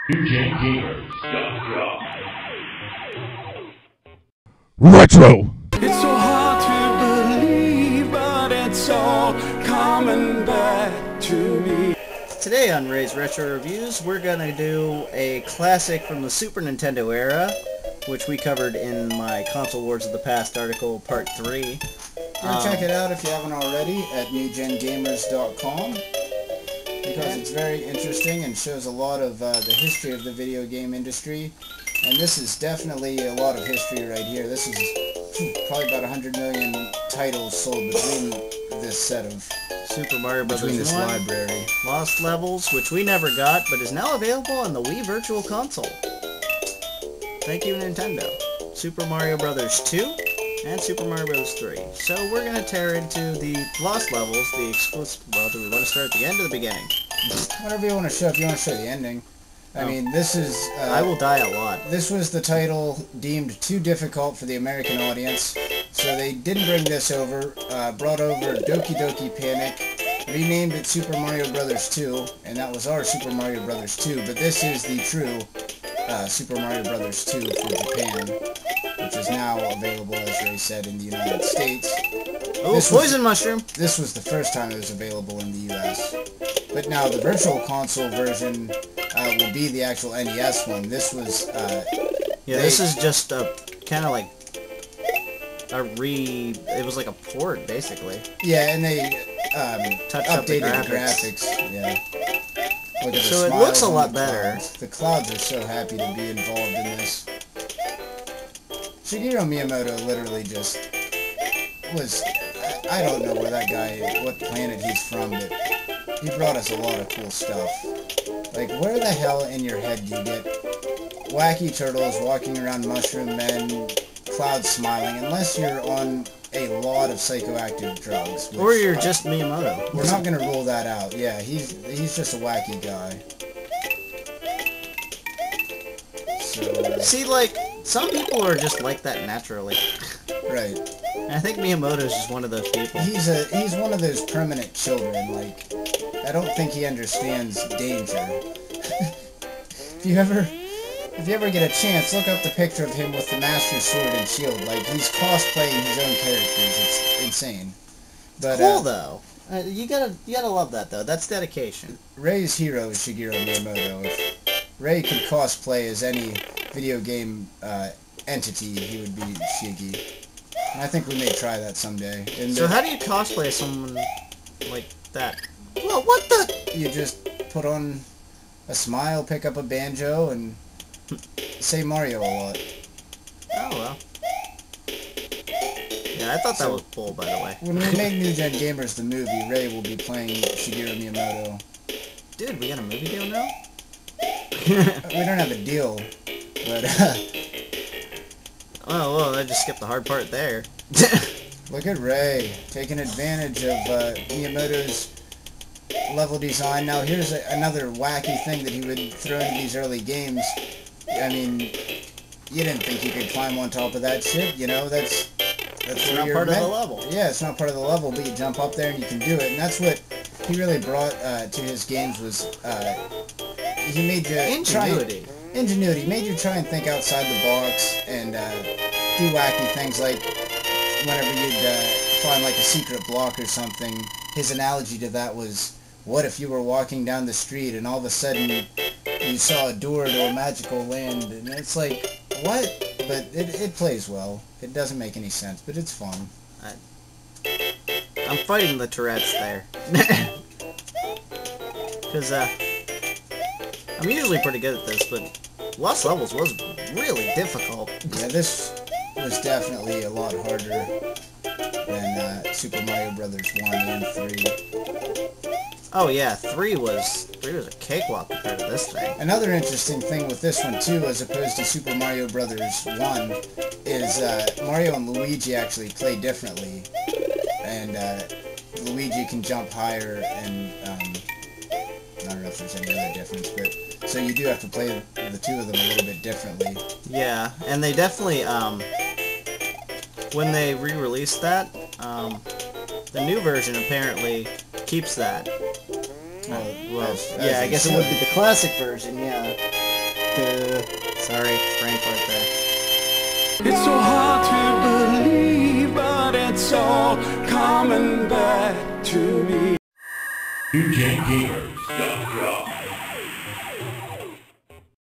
NewGenGamers.com. Retro! It's so hard to believe, but it's all coming back to me. Today on Ray's Retro Reviews, we're gonna do a classic from the Super Nintendo era, which we covered in my Console Wars of the Past article, Part 3. Go check it out if you haven't already at NewGenGamers.com, because it's very interesting and shows a lot of the history of the video game industry. And this is definitely a lot of history right here. This is probably about 100 million titles sold between this set of Super Mario Bros. between this 1, library. Lost Levels, which we never got, but is now available on the Wii Virtual Console. Thank you, Nintendo. Super Mario Bros. 2 and Super Mario Bros. 3. So we're going to tear into the Lost Levels, the exclusive... Well, do we want to start at the end or the beginning? Whatever you want to show. If you want to show the ending. I mean, this is... I will die a lot. This was the title deemed too difficult for the American audience, so they didn't bring this over, brought over Doki Doki Panic, renamed it Super Mario Bros. 2, and that was our Super Mario Bros. 2, but this is the true Super Mario Bros. 2 for Japan, which is now available, as Ray said, in the United States. Oh, Poison Mushroom! This was the first time it was available in the US. But now the Virtual Console version will be the actual NES one. This was... this is just a kind of like it was like a port, basically. Yeah, and they Touched up the updated the graphics. graphics. Yeah. Look at the So it smiles looks a on lot the better. clouds. The clouds are so happy to be involved in this. Shigeru Miyamoto literally just was... I don't know where that guy, what planet he's from, but he brought us a lot of cool stuff. Like, where the hell in your head do you get wacky turtles walking around Mushroom Men, Cloud smiling, unless you're on a lot of psychoactive drugs. Which, Or you're just Miyamoto. we're not going to rule that out. Yeah, he's just a wacky guy. So, See, like, some people are just like that naturally. right. And I think Miyamoto's just one of those people. He's one of those permanent children. Like, I don't think he understands danger. If you ever get a chance, look up the picture of him with the Master Sword and Shield. Like, he's cosplaying his own characters. It's insane. But Cool, though. You gotta love that, though. That's dedication. Ray's hero is Shigeru Miyamoto. If Ray could cosplay as any video game entity, he would be Shiggy. And I think we may try that someday. And So how do you cosplay someone like that? Well, what the? you just put on a smile, pick up a banjo, and say Mario a lot. Oh, well. Yeah, I thought that was bull, by the way. When we make New Gen Gamers the movie, Ray will be playing Shigeru Miyamoto. Dude, we got a movie deal now? We don't have a deal, but Oh, well, I just skipped the hard part there. look at Ray taking advantage of Miyamoto's level design. Now here's another wacky thing that he would throw into these early games. I mean, you didn't think you could climb on top of that shit, you know? That's where not you're part of the meant- level. Yeah, it's not part of the level, but you jump up there and you can do it. And that's what he really brought to his games was he made you Ingenuity. Ingenuity made you try and think outside the box and do wacky things, like whenever you'd find like a secret block or something. His analogy to that was, what if you were walking down the street and all of a sudden you saw a door to a magical land? And it's like, what? But it plays well. It doesn't make any sense, but it's fun. I'm fighting the Tourette's there. Because, I'm usually pretty good at this, but Lost Levels was really difficult. Yeah, this was definitely a lot harder than Super Mario Bros. 1 and 3. Oh yeah, 3 was a cakewalk compared to this thing. Another interesting thing with this one too, as opposed to Super Mario Bros. 1, is Mario and Luigi actually play differently, and Luigi can jump higher, and I don't know if there's any other difference, but so you do have to play the two of them a little bit differently. Yeah, and they definitely when they re-released that, the new version apparently keeps that. Well, yeah, I guess it would be the classic version, yeah. Sorry, brain fart there. It's so hard to believe, but it's all coming back to me. NewGenGamers.com.